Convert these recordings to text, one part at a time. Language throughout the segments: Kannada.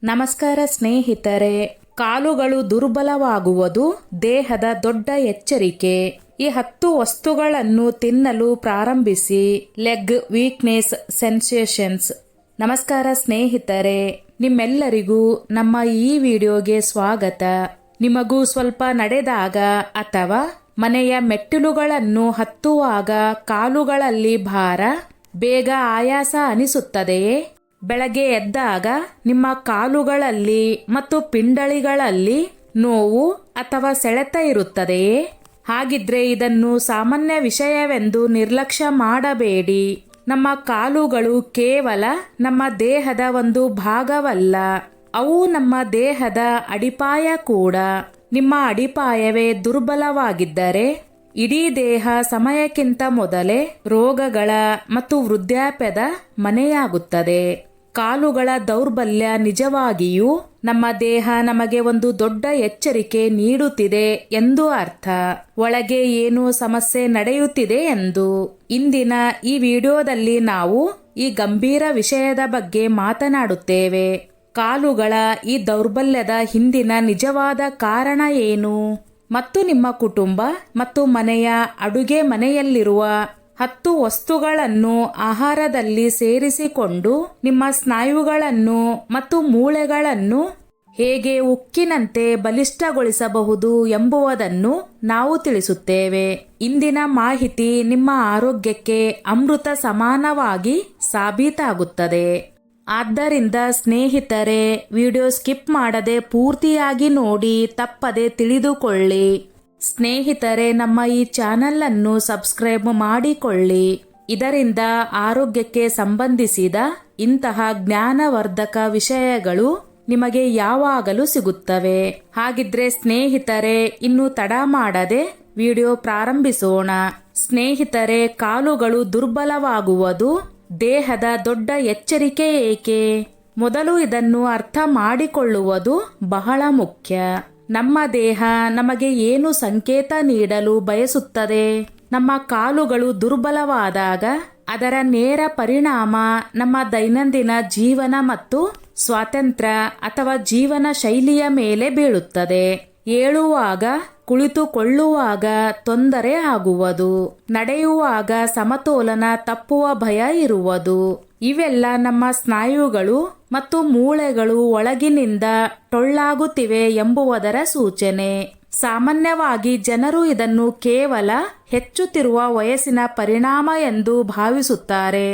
ನಮಸ್ಕಾರ ಸ್ನೇಹಿತರೆ. ಕಾಲುಗಳು ದುರ್ಬಲವಾಗುವುದು ದೇಹದ ದೊಡ್ಡ ಎಚ್ಚರಿಕೆ. ಈ 10 ವಸ್ತುಗಳನ್ನು ತಿನ್ನಲು ಪ್ರಾರಂಭಿಸಿ. Leg weakness sensations. ನಮಸ್ಕಾರ ಸ್ನೇಹಿತರೆ, ನಿಮ್ಮೆಲ್ಲರಿಗೂ ನಮ್ಮ ಈ ವಿಡಿಯೋಗೆ ಸ್ವಾಗತ. ನಿಮಗೂ ಸ್ವಲ್ಪ ನಡೆದಾಗ ಅಥವಾ ಮನೆಯ ಮೆಟ್ಟಿಲುಗಳನ್ನು ಹತ್ತುವಾಗ ಕಾಲುಗಳಲ್ಲಿ ಭಾರ, ಬೇಗ ಆಯಾಸ ಅನಿಸುತ್ತದೆಯೇ? ಬೆಳಗ್ಗೆ ಎದ್ದಾಗ ನಿಮ್ಮ ಕಾಲುಗಳಲ್ಲಿ ಮತ್ತು ಪಿಂಡಳಿಗಳಲ್ಲಿ ನೋವು ಅಥವಾ ಸೆಳೆತ ಇರುತ್ತದೆಯೇ? ಹಾಗಿದ್ರೆ ಇದನ್ನು ಸಾಮಾನ್ಯ ವಿಷಯವೆಂದು ನಿರ್ಲಕ್ಷ್ಯ ಮಾಡಬೇಡಿ. ನಮ್ಮ ಕಾಲುಗಳು ಕೇವಲ ನಮ್ಮ ದೇಹದ ಒಂದು ಭಾಗವಲ್ಲ, ಅವು ನಮ್ಮ ದೇಹದ ಅಡಿಪಾಯ ಕೂಡ. ನಿಮ್ಮ ಅಡಿಪಾಯವೇ ದುರ್ಬಲವಾಗಿದ್ದರೆ ಇಡೀ ದೇಹ ಸಮಯಕ್ಕಿಂತ ಮೊದಲೇ ರೋಗಗಳ ಮತ್ತು ವೃದ್ಧಾಪ್ಯದ ಮನೆಯಾಗುತ್ತದೆ. ಕಾಲುಗಳ ದೌರ್ಬಲ್ಯ ನಿಜವಾಗಿಯೂ ನಮ್ಮ ದೇಹ ನಮಗೆ ಒಂದು ದೊಡ್ಡ ಎಚ್ಚರಿಕೆ ನೀಡುತ್ತಿದೆ ಎಂದು ಅರ್ಥ. ಒಳಗೆ ಏನು ಸಮಸ್ಯೆ ನಡೆಯುತ್ತಿದೆ ಎಂದು. ಇಂದಿನ ಈ ವಿಡಿಯೋದಲ್ಲಿ ನಾವು ಈ ಗಂಭೀರ ವಿಷಯದ ಬಗ್ಗೆ ಮಾತನಾಡುತ್ತೇವೆ. ಕಾಲುಗಳ ಈ ದೌರ್ಬಲ್ಯದ ಹಿಂದಿನ ನಿಜವಾದ ಕಾರಣ ಏನು ಮತ್ತು ನಿಮ್ಮ ಕುಟುಂಬ ಮತ್ತು ಮನೆಯ ಅಡುಗೆ ಮನೆಯಲ್ಲಿರುವ 10 ವಸ್ತುಗಳನ್ನು ಆಹಾರದಲ್ಲಿ ಸೇರಿಸಿಕೊಂಡು ನಿಮ್ಮ ಸ್ನಾಯುಗಳನ್ನು ಮತ್ತು ಮೂಳೆಗಳನ್ನು ಹೇಗೆ ಉಕ್ಕಿನಂತೆ ಬಲಿಷ್ಠಗೊಳಿಸಬಹುದು ಎಂಬುದನ್ನು ನಾವು ತಿಳಿಸುತ್ತೇವೆ. ಇಂದಿನ ಮಾಹಿತಿ ನಿಮ್ಮ ಆರೋಗ್ಯಕ್ಕೆ ಅಮೃತ ಸಮಾನವಾಗಿ ಸಾಬೀತಾಗುತ್ತದೆ. ಆದ್ದರಿಂದ ಸ್ನೇಹಿತರೆ, ವಿಡಿಯೋ ಸ್ಕಿಪ್ ಮಾಡದೆ ಪೂರ್ತಿಯಾಗಿ ನೋಡಿ, ತಪ್ಪದೆ ತಿಳಿದುಕೊಳ್ಳಿ. ಸ್ನೇಹಿತರೆ, ನಮ್ಮ ಈ ಚಾನೆಲ್ ಅನ್ನು ಸಬ್ಸ್ಕ್ರೈಬ್ ಮಾಡಿಕೊಳ್ಳಿ. ಇದರಿಂದ ಆರೋಗ್ಯಕ್ಕೆ ಸಂಬಂಧಿಸಿದ ಇಂತಹ ಜ್ಞಾನವರ್ಧಕ ವಿಷಯಗಳು ನಿಮಗೆ ಯಾವಾಗಲೂ ಸಿಗುತ್ತವೆ. ಹಾಗಿದ್ರೆ ಸ್ನೇಹಿತರೆ, ಇನ್ನು ತಡ ಮಾಡದೆ ವಿಡಿಯೋ ಪ್ರಾರಂಭಿಸೋಣ. ಸ್ನೇಹಿತರೆ, ಕಾಲುಗಳು ದುರ್ಬಲವಾಗುವುದು ದೇಹದ ದೊಡ್ಡ ಎಚ್ಚರಿಕೆ ಏಕೆ? ಮೊದಲು ಇದನ್ನು ಅರ್ಥ ಮಾಡಿಕೊಳ್ಳುವುದು ಬಹಳ ಮುಖ್ಯ. ನಮ್ಮ ದೇಹ ನಮಗೆ ಏನು ಸಂಕೇತ ನೀಡಲು ಬಯಸುತ್ತದೆ? ನಮ್ಮ ಕಾಲುಗಳು ದುರ್ಬಲವಾದಾಗ ಅದರ ನೇರ ಪರಿಣಾಮ ನಮ್ಮ ದೈನಂದಿನ ಜೀವನ ಮತ್ತು ಸ್ವಾತಂತ್ರ್ಯ ಅಥವಾ ಜೀವನ ಶೈಲಿಯ ಮೇಲೆ ಬೀಳುತ್ತದೆ. ಏಳುವಾಗ, ಕುಳಿತುಕೊಳ್ಳುವಾಗ ತೊಂದರೆ ಆಗುವುದು, ನಡೆಯುವಾಗ ಸಮತೋಲನ ತಪ್ಪುವ ಭಯ ಇರುವುದು, ಇವೆಲ್ಲ ನಮ್ಮ ಸ್ನಾಯುಗಳು ಮತ್ತು ಮೂಳೆಗಳು ಒಳಗಿನಿಂದ ಟೊಳ್ಳಾಗುತ್ತಿವೆ ಎಂಬುದರ ಸೂಚನೆ. ಸಾಮಾನ್ಯವಾಗಿ ಜನರು ಇದನ್ನು ಕೇವಲ ಹೆಚ್ಚುತ್ತಿರುವ ವಯಸ್ಸಿನ ಪರಿಣಾಮ ಎಂದು ಭಾವಿಸುತ್ತಾರೆ.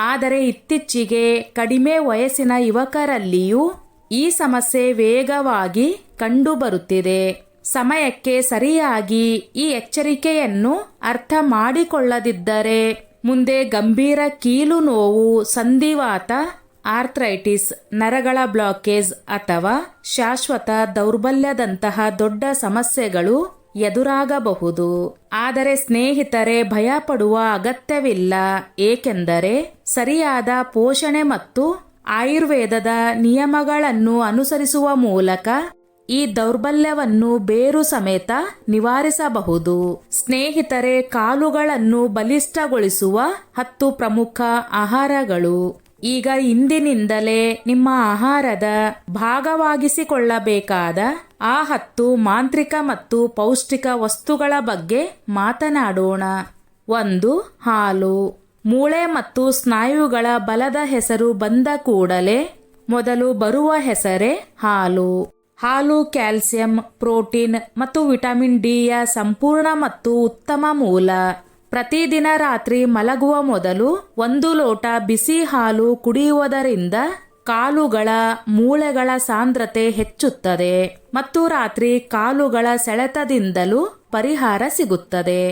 ಆದರೆ ಇತ್ತೀಚೆಗೆ ಕಡಿಮೆ ವಯಸ್ಸಿನ ಯುವಕರಲ್ಲಿಯೂ ಈ ಸಮಸ್ಯೆ ವೇಗವಾಗಿ ಕಂಡುಬರುತ್ತಿದೆ. ಸಮಯಕ್ಕೆ ಸರಿಯಾಗಿ ಈ ಎಚ್ಚರಿಕೆಯನ್ನು ಅರ್ಥ ಮಾಡಿಕೊಳ್ಳದಿದ್ದರೆ ಮುಂದೆ ಗಂಭೀರ ಕೀಲು ನೋವು, ಸಂಧಿವಾತ, ಆರ್ಥ್ರೈಟಿಸ್, ನರಗಳ ಬ್ಲಾಕೇಜ್ ಅಥವಾ ಶಾಶ್ವತ ದೌರ್ಬಲ್ಯದಂತಹ ದೊಡ್ಡ ಸಮಸ್ಯೆಗಳು ಎದುರಾಗಬಹುದು. ಆದರೆ ಸ್ನೇಹಿತರೆ, ಭಯಪಡುವ ಅಗತ್ಯವಿಲ್ಲ. ಏಕೆಂದರೆ ಸರಿಯಾದ ಪೋಷಣೆ ಮತ್ತು ಆಯುರ್ವೇದದ ನಿಯಮಗಳನ್ನು ಅನುಸರಿಸುವ ಮೂಲಕ ಈ ದೌರ್ಬಲ್ಯವನ್ನು ಬೇರು ಸಮೇತ ನಿವಾರಿಸಬಹುದು. ಸ್ನೇಹಿತರೆ, ಕಾಲುಗಳನ್ನು ಬಲಿಷ್ಠಗೊಳಿಸುವ 10 ಪ್ರಮುಖ ಆಹಾರಗಳು. ಈಗ ಇಂದಿನಿಂದಲೇ ನಿಮ್ಮ ಆಹಾರದ ಭಾಗವಾಗಿಸಿಕೊಳ್ಳಬೇಕಾದ ಆ 10 ಮಾಂತ್ರಿಕ ಮತ್ತು ಪೌಷ್ಟಿಕ ವಸ್ತುಗಳ ಬಗ್ಗೆ ಮಾತನಾಡೋಣ. 1. ಹಾಲು. ಮೂಳೆ ಮತ್ತು ಸ್ನಾಯುಗಳ ಬಲದ ಹೆಸರು ಬಂದ ಕೂಡಲೇ ಮೊದಲು ಬರುವ ಹೆಸರೇ ಹಾಲು. ಹಾಲು ಕ್ಯಾಲ್ಸಿಯಂ, ಪ್ರೋಟೀನ್ ಮತ್ತು ವಿಟಮಿನ್ ಡಿ ಯ ಸಂಪೂರ್ಣ ಮತ್ತು ಉತ್ತಮ ಮೂಲ. ಪ್ರತಿದಿನ ರಾತ್ರಿ ಮಲಗುವ ಮೊದಲು 1 ಲೋಟ ಬಿಸಿ ಹಾಲು ಕುಡಿಯುವುದರಿಂದ ಕಾಲುಗಳ ಮೂಳೆಗಳ ಸಾಂದ್ರತೆ ಹೆಚ್ಚುತ್ತದೆ ಮತ್ತು ರಾತ್ರಿ ಕಾಲುಗಳ ಸೆಳೆತದಿಂದಲೂ ಪರಿಹಾರ ಸಿಗುತ್ತದೆ.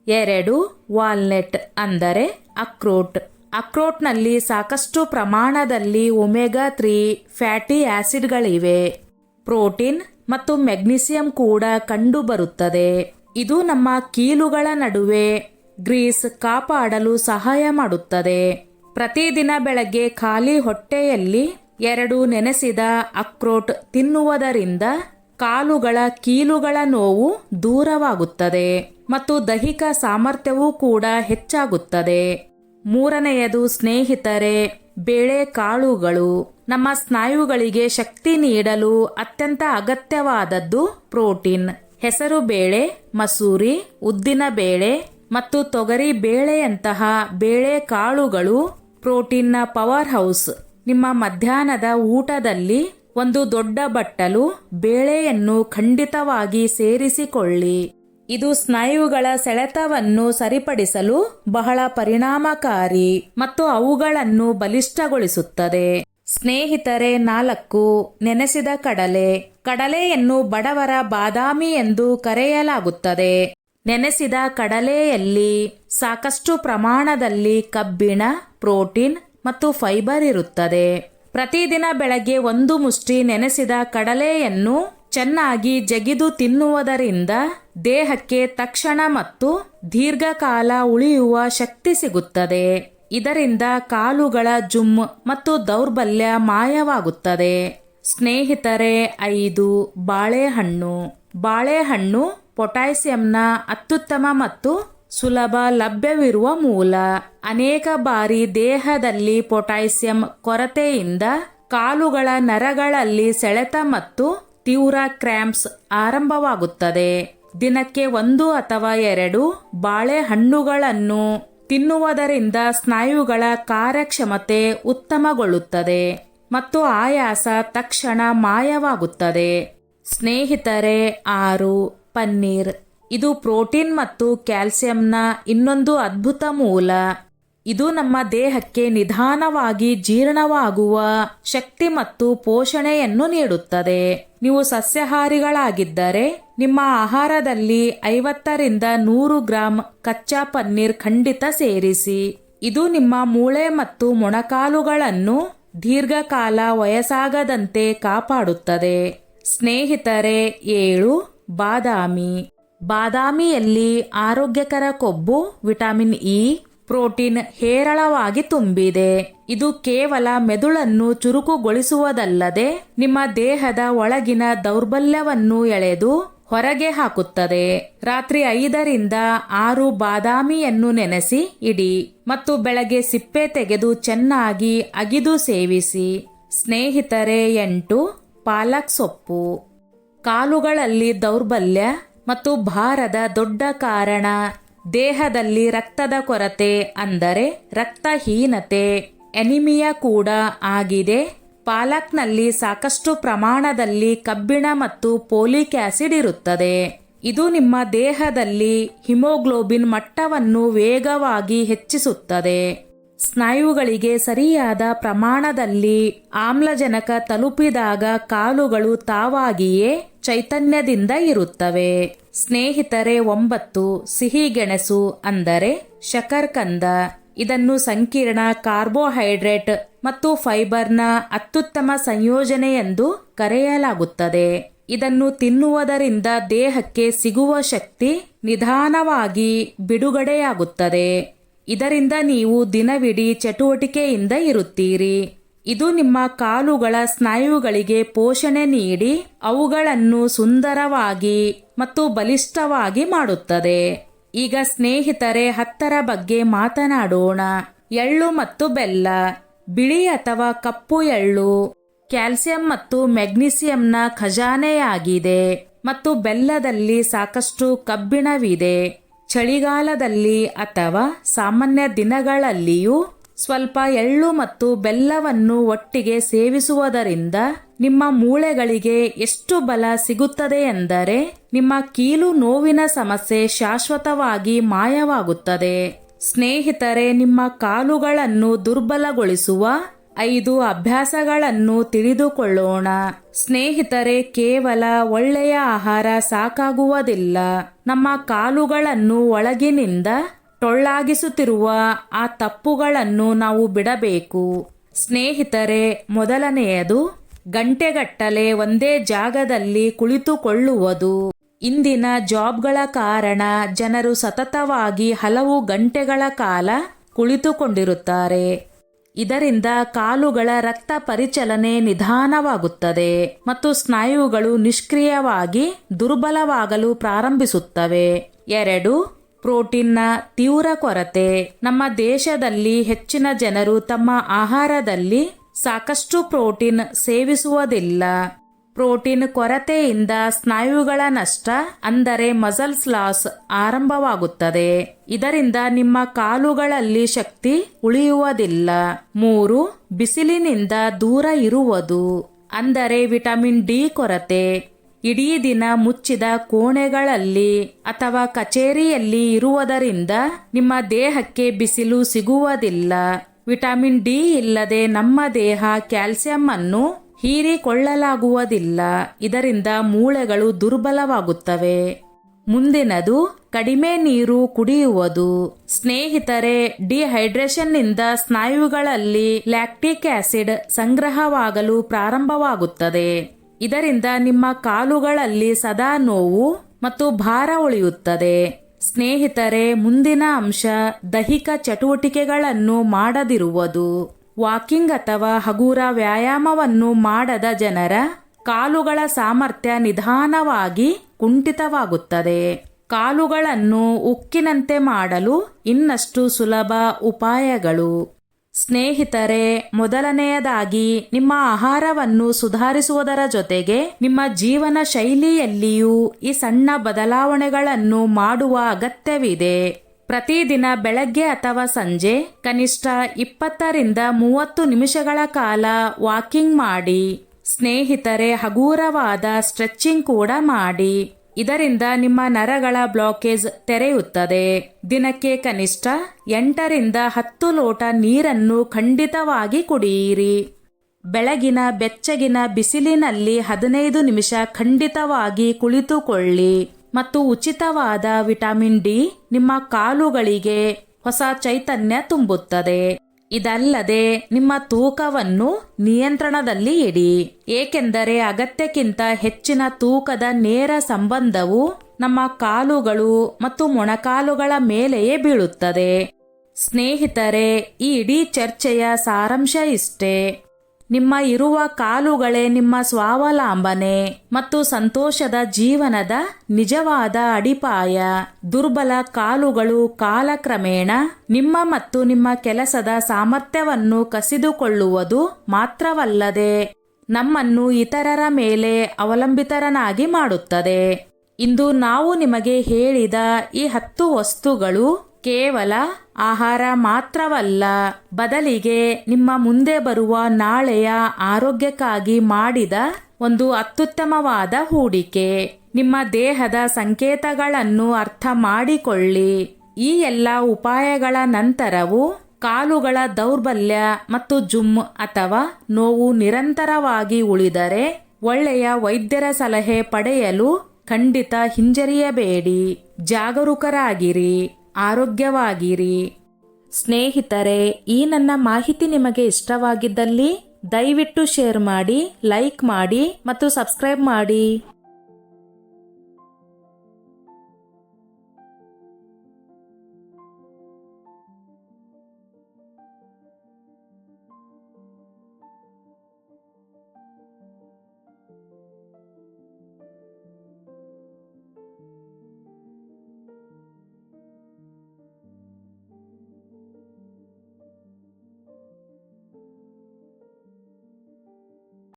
2. ವಾಲ್ನಟ್ ಅಂದರೆ ಅಕ್ರೋಟ್. ಅಕ್ರೋಟ್ನಲ್ಲಿ ಸಾಕಷ್ಟು ಪ್ರಮಾಣದಲ್ಲಿ ಒಮೆಗಾ 3 ಫ್ಯಾಟಿ ಆಸಿಡ್ಗಳಿವೆ. ಪ್ರೋಟೀನ್ ಮತ್ತು ಮೆಗ್ನೀಸಿಯಂ ಕೂಡ ಕಂಡುಬರುತ್ತದೆ. ಇದು ನಮ್ಮ ಕೀಲುಗಳ ನಡುವೆ ಗ್ರೀಸ್ ಕಾಪಾಡಲು ಸಹಾಯ ಮಾಡುತ್ತದೆ. ಪ್ರತಿದಿನ ಬೆಳಗ್ಗೆ ಖಾಲಿ ಹೊಟ್ಟೆಯಲ್ಲಿ 2 ನೆನೆಸಿದ ಅಕ್ರೋಟ್ ತಿನ್ನುವುದರಿಂದ ಕಾಲುಗಳ ಕೀಲುಗಳ ನೋವು ದೂರವಾಗುತ್ತದೆ ಮತ್ತು ದೈಹಿಕ ಸಾಮರ್ಥ್ಯವೂ ಕೂಡ ಹೆಚ್ಚಾಗುತ್ತದೆ. 3ನೇಯದು ಸ್ನೇಹಿತರೆ, ಬೇಳೆಕಾಳುಗಳು. ನಮ್ಮ ಸ್ನಾಯುಗಳಿಗೆ ಶಕ್ತಿ ನೀಡಲು ಅತ್ಯಂತ ಅಗತ್ಯವಾದದ್ದು ಪ್ರೋಟೀನ್. ಹೆಸರು ಬೇಳೆ, ಮಸೂರಿ, ಉದ್ದಿನ ಬೇಳೆ ಮತ್ತು ತೊಗರಿ ಬೇಳೆಯಂತಹ ಬೇಳೆಕಾಳುಗಳು ಪ್ರೋಟೀನ್ನ ಪವರ್ ಹೌಸ್. ನಿಮ್ಮ ಮಧ್ಯಾಹ್ನದ ಊಟದಲ್ಲಿ ಒಂದು ದೊಡ್ಡ ಬಟ್ಟಲು ಬೇಳೆಯನ್ನು ಖಂಡಿತವಾಗಿ ಸೇರಿಸಿಕೊಳ್ಳಿ. ಇದು ಸ್ನಾಯುಗಳ ಸೆಳೆತವನ್ನು ಸರಿಪಡಿಸಲು ಬಹಳ ಪರಿಣಾಮಕಾರಿ ಮತ್ತು ಅವುಗಳನ್ನು ಬಲಿಷ್ಠಗೊಳಿಸುತ್ತದೆ. ಸ್ನೇಹಿತರೆ, 4. ನೆನೆಸಿದ ಕಡಲೆ. ಕಡಲೆಯನ್ನು ಬಡವರ ಬಾದಾಮಿ ಎಂದು ಕರೆಯಲಾಗುತ್ತದೆ. ನೆನೆಸಿದ ಕಡಲೆಯಲ್ಲಿ ಸಾಕಷ್ಟು ಪ್ರಮಾಣದಲ್ಲಿ ಕಬ್ಬಿಣ, ಪ್ರೋಟೀನ್ ಮತ್ತು ಫೈಬರ್ ಇರುತ್ತದೆ. ಪ್ರತಿದಿನ ಬೆಳಗ್ಗೆ 1 ಮುಷ್ಟಿ ನೆನೆಸಿದ ಕಡಲೆಯನ್ನು ಚೆನ್ನಾಗಿ ಜಗಿದು ತಿನ್ನುವುದರಿಂದ ದೇಹಕ್ಕೆ ತಕ್ಷಣ ಮತ್ತು ದೀರ್ಘಕಾಲ ಉಳಿಯುವ ಶಕ್ತಿ ಸಿಗುತ್ತದೆ. ಇದರಿಂದ ಕಾಲುಗಳ ಜುಮ್ ಮತ್ತು ದೌರ್ಬಲ್ಯ ಮಾಯವಾಗುತ್ತದೆ. ಸ್ನೇಹಿತರೆ, 5. ಬಾಳೆಹಣ್ಣು. ಬಾಳೆಹಣ್ಣು ಪೊಟ್ಯಾಸಿಯಂನ ಅತ್ಯುತ್ತಮ ಮತ್ತು ಸುಲಭ ಲಭ್ಯವಿರುವ ಮೂಲ. ಅನೇಕ ಬಾರಿ ದೇಹದಲ್ಲಿ ಪೊಟ್ಯಾಸಿಯಂ ಕೊರತೆಯಿಂದ ಕಾಲುಗಳ ನರಗಳಲ್ಲಿ ಸೆಳೆತ ಮತ್ತು ತೀವ್ರ ಕ್ರ್ಯಾಂಪ್ಸ್ ಆರಂಭವಾಗುತ್ತದೆ. ದಿನಕ್ಕೆ 1 ಅಥವಾ 2 ಬಾಳೆಹಣ್ಣುಗಳನ್ನು ತಿನ್ನುವುದರಿಂದ ಸ್ನಾಯುಗಳ ಕಾರ್ಯಕ್ಷಮತೆ ಉತ್ತಮಗೊಳ್ಳುತ್ತದೆ ಮತ್ತು ಆಯಾಸ ತಕ್ಷಣ ಮಾಯವಾಗುತ್ತದೆ. ಸ್ನೇಹಿತರೆ, 6. ಪನ್ನೀರ್. ಇದು ಪ್ರೋಟೀನ್ ಮತ್ತು ಕ್ಯಾಲ್ಸಿಯಂನ ಇನ್ನೊಂದು ಅದ್ಭುತ ಮೂಲ. ಇದು ನಮ್ಮ ದೇಹಕ್ಕೆ ನಿಧಾನವಾಗಿ ಜೀರ್ಣವಾಗುವ ಶಕ್ತಿ ಮತ್ತು ಪೋಷಣೆಯನ್ನು ನೀಡುತ್ತದೆ. ನೀವು ಸಸ್ಯಾಹಾರಿಗಳಾಗಿದ್ದರೆ ನಿಮ್ಮ ಆಹಾರದಲ್ಲಿ 50 ರಿಂದ 100 ಗ್ರಾಂ ಕಚ್ಚಾ ಪನ್ನೀರ್ ಖಂಡಿತ ಸೇರಿಸಿ. ಇದು ನಿಮ್ಮ ಮೂಳೆ ಮತ್ತು ಮೊಣಕಾಲುಗಳನ್ನು ದೀರ್ಘಕಾಲ ವಯಸ್ಸಾಗದಂತೆ ಕಾಪಾಡುತ್ತದೆ. ಸ್ನೇಹಿತರೆ, 7. ಬಾದಾಮಿ. ಬಾದಾಮಿಯಲ್ಲಿ ಆರೋಗ್ಯಕರ ಕೊಬ್ಬು, ವಿಟಮಿನ್ ಇ, ಪ್ರೋಟೀನ್ ಹೇರಳವಾಗಿ ತುಂಬಿದೆ. ಇದು ಕೇವಲ ಮೆದುಳನ್ನು ಚುರುಕುಗೊಳಿಸುವುದಲ್ಲದೆ ನಿಮ್ಮ ದೇಹದ ಒಳಗಿನ ದೌರ್ಬಲ್ಯವನ್ನು ಎಳೆದು ಹೊರಗೆ ಹಾಕುತ್ತದೆ. ರಾತ್ರಿ 5 ರಿಂದ 6 ಬಾದಾಮಿಯನ್ನು ನೆನೆಸಿ ಇಡಿ ಮತ್ತು ಬೆಳಗ್ಗೆ ಸಿಪ್ಪೆ ತೆಗೆದು ಚೆನ್ನಾಗಿ ಅಗಿದು ಸೇವಿಸಿ. ಸ್ನೇಹಿತರೆ, 8. ಪಾಲಕ್ ಸೊಪ್ಪು. ಕಾಲುಗಳಲ್ಲಿ ದೌರ್ಬಲ್ಯ ಮತ್ತು ಭಾರದ ದೊಡ್ಡ ಕಾರಣ. ದೇಹದಲ್ಲಿ ರಕ್ತದ ಕೊರತೆ ಅಂದರೆ ರಕ್ತಹೀನತೆ, ಎನಿಮಿಯಾ ಕೂಡ ಆಗಿದೆ. ಪಾಲಕ್ನಲ್ಲಿ ಸಾಕಷ್ಟು ಪ್ರಮಾಣದಲ್ಲಿ ಕಬ್ಬಿಣ ಮತ್ತು ಫೋಲಿಕ್ ಆಸಿಡ್ ಇರುತ್ತದೆ. ಇದು ನಿಮ್ಮ ದೇಹದಲ್ಲಿ ಹಿಮೋಗ್ಲೋಬಿನ್ ಮಟ್ಟವನ್ನು ವೇಗವಾಗಿ ಹೆಚ್ಚಿಸುತ್ತದೆ. ಸ್ನಾಯುಗಳಿಗೆ ಸರಿಯಾದ ಪ್ರಮಾಣದಲ್ಲಿ ಆಮ್ಲಜನಕ ತಲುಪಿದಾಗ ಕಾಲುಗಳು ತಾವಾಗಿಯೇ ಚೈತನ್ಯದಿಂದ ಇರುತ್ತವೆ. ಸ್ನೇಹಿತರೆ, 9. ಸಿಹಿಗೆಣಸು ಅಂದರೆ ಶಕರ್ಕಂದ. ಇದನ್ನು ಸಂಕೀರ್ಣ ಕಾರ್ಬೋಹೈಡ್ರೇಟ್ ಮತ್ತು ಫೈಬರ್ನ ಅತ್ಯುತ್ತಮ ಸಂಯೋಜನೆ ಎಂದು ಕರೆಯಲಾಗುತ್ತದೆ. ಇದನ್ನು ತಿನ್ನುವುದರಿಂದ ದೇಹಕ್ಕೆ ಸಿಗುವ ಶಕ್ತಿ ನಿಧಾನವಾಗಿ ಬಿಡುಗಡೆಯಾಗುತ್ತದೆ. ಇದರಿಂದ ನೀವು ದಿನವಿಡೀ ಚಟುವಟಿಕೆಯಿಂದ ಇರುತ್ತೀರಿ. ಇದು ನಿಮ್ಮ ಕಾಲುಗಳ ಸ್ನಾಯುಗಳಿಗೆ ಪೋಷಣೆ ನೀಡಿ ಅವುಗಳನ್ನು ಸುಂದರವಾಗಿ ಮತ್ತು ಬಲಿಷ್ಠವಾಗಿ ಮಾಡುತ್ತದೆ. ಈಗ ಸ್ನೇಹಿತರೆ, 10ರ ಬಗ್ಗೆ ಮಾತನಾಡೋಣ. ಎಳ್ಳು ಮತ್ತು ಬೆಲ್ಲ. ಬಿಳಿ ಅಥವಾ ಕಪ್ಪು ಎಳ್ಳು ಕ್ಯಾಲ್ಸಿಯಂ ಮತ್ತು ಮೆಗ್ನೀಸಿಯಂನ ಖಜಾನೆಯಾಗಿದೆ ಮತ್ತು ಬೆಲ್ಲದಲ್ಲಿ ಸಾಕಷ್ಟು ಕಬ್ಬಿಣವಿದೆ. ಚಳಿಗಾಲದಲ್ಲಿ ಅಥವಾ ಸಾಮಾನ್ಯ ದಿನಗಳಲ್ಲಿಯೂ ಸ್ವಲ್ಪ ಎಳ್ಳು ಮತ್ತು ಬೆಲ್ಲವನ್ನು ಒಟ್ಟಿಗೆ ಸೇವಿಸುವುದರಿಂದ ನಿಮ್ಮ ಮೂಳೆಗಳಿಗೆ ಎಷ್ಟು ಬಲ ಸಿಗುತ್ತದೆ ಎಂದರೆ ನಿಮ್ಮ ಕೀಲು ನೋವಿನ ಸಮಸ್ಯೆ ಶಾಶ್ವತವಾಗಿ ಮಾಯವಾಗುತ್ತದೆ. ಸ್ನೇಹಿತರೆ, ನಿಮ್ಮ ಕಾಲುಗಳನ್ನು ದುರ್ಬಲಗೊಳಿಸುವ 5 ಅಭ್ಯಾಸಗಳನ್ನು ತಿಳಿದುಕೊಳ್ಳೋಣ. ಸ್ನೇಹಿತರೆ, ಕೇವಲ ಒಳ್ಳೆಯ ಆಹಾರ ಸಾಕಾಗುವುದಿಲ್ಲ. ನಮ್ಮ ಕಾಲುಗಳನ್ನು ಒಳಗಿನಿಂದ ಟೊಳ್ಳಾಗಿಸುತ್ತಿರುವ ಆ ತಪ್ಪುಗಳನ್ನು ನಾವು ಬಿಡಬೇಕು. ಸ್ನೇಹಿತರೆ, ಮೊದಲನೆಯದು ಗಂಟೆಗಟ್ಟಲೆ ಒಂದೇ ಜಾಗದಲ್ಲಿ ಕುಳಿತುಕೊಳ್ಳುವುದು. ಇಂದಿನ ಜಾಬ್ಗಳ ಕಾರಣ ಜನರು ಸತತವಾಗಿ ಹಲವು ಗಂಟೆಗಳ ಕಾಲ ಕುಳಿತುಕೊಂಡಿರುತ್ತಾರೆ. ಇದರಿಂದ ಕಾಲುಗಳ ರಕ್ತ ಪರಿಚಲನೆ ನಿಧಾನವಾಗುತ್ತದೆ ಮತ್ತು ಸ್ನಾಯುಗಳು ನಿಷ್ಕ್ರಿಯವಾಗಿ ದುರ್ಬಲವಾಗಲು ಪ್ರಾರಂಭಿಸುತ್ತವೆ. 2. ಪ್ರೋಟೀನ್ನ ತೀವ್ರ ಕೊರತೆ. ನಮ್ಮ ದೇಶದಲ್ಲಿ ಹೆಚ್ಚಿನ ಜನರು ತಮ್ಮ ಆಹಾರದಲ್ಲಿ ಸಾಕಷ್ಟು ಪ್ರೋಟೀನ್ ಸೇವಿಸುವುದಿಲ್ಲ. ಪ್ರೋಟೀನ್ ಕೊರತೆಯಿಂದ ಸ್ನಾಯುಗಳ ನಷ್ಟ ಅಂದರೆ ಮಸಲ್ಸ್ ಲಾಸ್ ಆರಂಭವಾಗುತ್ತದೆ. ಇದರಿಂದ ನಿಮ್ಮ ಕಾಲುಗಳಲ್ಲಿ ಶಕ್ತಿ ಉಳಿಯುವುದಿಲ್ಲ. 3. ಬಿಸಿಲಿನಿಂದ ದೂರ ಇರುವುದು ಅಂದರೆ ವಿಟಮಿನ್ ಡಿ ಕೊರತೆ. ಇಡೀ ದಿನ ಮುಚ್ಚಿದ ಕೋಣೆಗಳಲ್ಲಿ ಅಥವಾ ಕಚೇರಿಯಲ್ಲಿ ಇರುವುದರಿಂದ ನಿಮ್ಮ ದೇಹಕ್ಕೆ ಬಿಸಿಲು ಸಿಗುವುದಿಲ್ಲ. ವಿಟಮಿನ್ ಡಿ ಇಲ್ಲದೆ ನಮ್ಮ ದೇಹ ಕ್ಯಾಲ್ಸಿಯಂ ಅನ್ನು ಹೀರಿಕೊಳ್ಳಲಾಗುವುದಿಲ್ಲ. ಇದರಿಂದ ಮೂಳೆಗಳು ದುರ್ಬಲವಾಗುತ್ತವೆ. ಮುಂದಿನದು ಕಡಿಮೆ ನೀರು ಕುಡಿಯುವುದು. ಸ್ನೇಹಿತರೆ, ಡಿಹೈಡ್ರೇಷನ್ನಿಂದ ಸ್ನಾಯುಗಳಲ್ಲಿ ಲ್ಯಾಕ್ಟಿಕ್ ಆಸಿಡ್ ಸಂಗ್ರಹವಾಗಲು ಪ್ರಾರಂಭವಾಗುತ್ತದೆ. ಇದರಿಂದ ನಿಮ್ಮ ಕಾಲುಗಳಲ್ಲಿ ಸದಾ ನೋವು ಮತ್ತು ಭಾರ ಉಳಿಯುತ್ತದೆ. ಸ್ನೇಹಿತರೆ, ಮುಂದಿನ ಅಂಶ ದೈಹಿಕ ಚಟುವಟಿಕೆಗಳನ್ನು ಮಾಡದಿರುವುದು. ವಾಕಿಂಗ್ ಅಥವಾ ಹಗುರ ವ್ಯಾಯಾಮವನ್ನು ಮಾಡದ ಜನರ ಕಾಲುಗಳ ಸಾಮರ್ಥ್ಯ ನಿಧಾನವಾಗಿ ಕುಂಠಿತವಾಗುತ್ತದೆ. ಕಾಲುಗಳನ್ನು ಉಕ್ಕಿನಂತೆ ಮಾಡಲು ಇನ್ನಷ್ಟು ಸುಲಭ ಉಪಾಯಗಳು. ಸ್ನೇಹಿತರೆ, ಮೊದಲನೆಯದಾಗಿ ನಿಮ್ಮ ಆಹಾರವನ್ನು ಸುಧಾರಿಸುವುದರ ಜೊತೆಗೆ ನಿಮ್ಮ ಜೀವನ ಶೈಲಿಯಲ್ಲಿಯೂ ಈ ಸಣ್ಣ ಬದಲಾವಣೆಗಳನ್ನು ಮಾಡುವ ಅಗತ್ಯವಿದೆ. ಪ್ರತಿದಿನ ಬೆಳಗ್ಗೆ ಅಥವಾ ಸಂಜೆ ಕನಿಷ್ಠ 20 ರಿಂದ 30 ನಿಮಿಷಗಳ ಕಾಲ ವಾಕಿಂಗ್ ಮಾಡಿ. ಸ್ನೇಹಿತರೆ, ಹಗುರವಾದ ಸ್ಟ್ರೆಚಿಂಗ್ ಕೂಡ ಮಾಡಿ. ಇದರಿಂದ ನಿಮ್ಮ ನರಗಳ ಬ್ಲಾಕೇಜ್ ತೆರೆಯುತ್ತದೆ. ದಿನಕ್ಕೆ ಕನಿಷ್ಠ 8 ರಿಂದ 10 ಲೋಟ ನೀರನ್ನು ಖಂಡಿತವಾಗಿ ಕುಡಿಯಿರಿ. ಬೆಳಗಿನ ಬೆಚ್ಚಗಿನ ಬಿಸಿಲಿನಲ್ಲಿ 15 ನಿಮಿಷ ಖಂಡಿತವಾಗಿ ಕುಳಿತುಕೊಳ್ಳಿ. ಮತ್ತು ಉಚಿತವಾದ ವಿಟಮಿನ್ ಡಿ ನಿಮ್ಮ ಕಾಲುಗಳಿಗೆ ಹೊಸ ಚೈತನ್ಯ ತುಂಬುತ್ತದೆ. ಇದಲ್ಲದೆ ನಿಮ್ಮ ತೂಕವನ್ನು ನಿಯಂತ್ರಣದಲ್ಲಿ ಇಡಿ, ಏಕೆಂದರೆ ಅಗತ್ಯಕ್ಕಿಂತ ಹೆಚ್ಚಿನ ತೂಕದ ನೇರ ಸಂಬಂಧವು ನಮ್ಮ ಕಾಲುಗಳು ಮತ್ತು ಮೊಣಕಾಲುಗಳ ಮೇಲೆಯೇ ಬೀಳುತ್ತದೆ. ಸ್ನೇಹಿತರೆ, ಈ ಇಡೀ ಚರ್ಚೆಯ ಸಾರಾಂಶ ಇಷ್ಟೇ. ನಿಮ್ಮ ಇರುವ ಕಾಲುಗಳೇ ನಿಮ್ಮ ಸ್ವಾವಲಂಬನೆ ಮತ್ತು ಸಂತೋಷದ ಜೀವನದ ನಿಜವಾದ ಅಡಿಪಾಯ. ದುರ್ಬಲ ಕಾಲುಗಳು ಕಾಲಕ್ರಮೇಣ ನಿಮ್ಮ ಮತ್ತು ನಿಮ್ಮ ಕೆಲಸದ ಸಾಮರ್ಥ್ಯವನ್ನು ಕಸಿದುಕೊಳ್ಳುವುದು ಮಾತ್ರವಲ್ಲದೆ ನಮ್ಮನ್ನು ಇತರರ ಮೇಲೆ ಅವಲಂಬಿತರನ್ನಾಗಿ ಮಾಡುತ್ತದೆ. ಇಂದು ನಾವು ನಿಮಗೆ ಹೇಳಿದ ಈ 10 ವಸ್ತುಗಳು ಕೇವಲ ಆಹಾರ ಮಾತ್ರವಲ್ಲ, ಬದಲಿಗೆ ನಿಮ್ಮ ಮುಂದೆ ಬರುವ ನಾಳೆಯ ಆರೋಗ್ಯಕ್ಕಾಗಿ ಮಾಡಿದ ಒಂದು ಅತ್ಯುತ್ತಮವಾದ ಹೂಡಿಕೆ. ನಿಮ್ಮ ದೇಹದ ಸಂಕೇತಗಳನ್ನು ಅರ್ಥ ಮಾಡಿಕೊಳ್ಳಿ. ಈ ಎಲ್ಲ ಉಪಾಯಗಳ ನಂತರವೂ ಕಾಲುಗಳ ದೌರ್ಬಲ್ಯ ಮತ್ತು ಜುಮ್ ಅಥವಾ ನೋವು ನಿರಂತರವಾಗಿ ಉಳಿದರೆ ಒಳ್ಳೆಯ ವೈದ್ಯರ ಸಲಹೆ ಪಡೆಯಲು ಖಂಡಿತ ಹಿಂಜರಿಯಬೇಡಿ. ಜಾಗರೂಕರಾಗಿರಿ, ಆರೋಗ್ಯವಾಗಿರಿ. ಸ್ನೇಹಿತರೆ, ಈ ನನ್ನ ಮಾಹಿತಿ ನಿಮಗೆ ಇಷ್ಟವಾಗಿದ್ದಲ್ಲಿ ದಯವಿಟ್ಟು ಶೇರ್ ಮಾಡಿ, ಲೈಕ್ ಮಾಡಿ ಮತ್ತು ಸಬ್ಸ್ಕ್ರೈಬ್ ಮಾಡಿ.